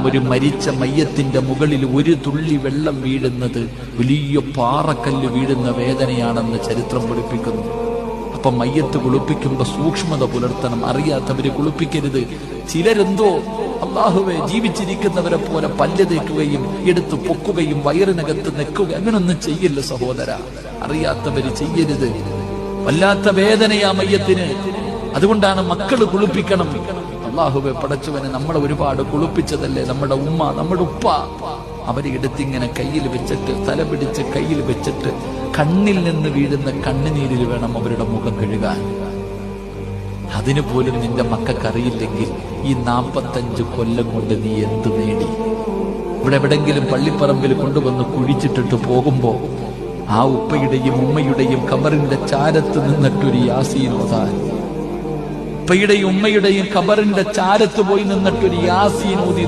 ഒരു മരിച്ച മയ്യത്തിന്റെ മുകളിൽ ഒരു തുള്ളി വെള്ളം വീഴുന്നത് വലിയ പാറക്കല്ല് വീഴുന്ന വേദനയാണെന്ന് ചരിത്രം പഠിപ്പിക്കുന്നു. അപ്പൊ മയ്യത്ത് കുളിപ്പിക്കുമ്പോ സൂക്ഷ്മത പുലർത്തണം. അറിയാത്തവര് കുളിപ്പിക്കരുത്. ചിലരെന്തോ അല്ലാഹുവേ ജീവിച്ചിരിക്കുന്നവരെ പോലെ പല്ല് തേക്കുകയും എടുത്ത് പൊക്കുകയും വയറിനകത്ത് നെക്കുക, അങ്ങനൊന്നും ചെയ്യില്ല സഹോദര. അറിയാത്തവര് ചെയ്യരുത്. വല്ലാത്ത വേദനയാ മയ്യത്തിന്. അതുകൊണ്ടാണ് മക്കള് കുളിപ്പിക്കണം. അല്ലാഹുവേ പടച്ചവനെ, നമ്മളെ ഒരുപാട് കുളിപ്പിച്ചതല്ലേ നമ്മുടെ ഉമ്മ, നമ്മുടെ ഉപ്പ. അവരെ എടുത്തിങ്ങനെ കയ്യിൽ വെച്ചിട്ട്, തല പിടിച്ച് കയ്യിൽ വെച്ചിട്ട് കണ്ണിൽ നിന്ന് വീഴുന്ന കണ്ണുനീരിൽ വേണം അവരുടെ മുഖം കഴുകാൻ. അതിനു പോലും നിന്റെ മക്കൾക്കറിയില്ലെങ്കിൽ ഈ 45 കൊല്ലം കൊണ്ട് നീ എന്ത് നേടി? ഇവിടെ എവിടെങ്കിലും പള്ളിപ്പറമ്പിൽ കൊണ്ടുവന്ന് കുഴിച്ചിട്ടിട്ട് പോകുമ്പോ ആ ഉപ്പയുടെയും ഉമ്മയുടെയും ഖബറിന്റെ ചാരത്ത് നിന്നിട്ടൊരു യാസീൻ ഓതാൻ, ഉപ്പയുടെയും ഉമ്മയുടെയും ഖബറിന്റെ ചാരത്ത് പോയി നിന്നിട്ടൊരു യാസീൻ ഓതി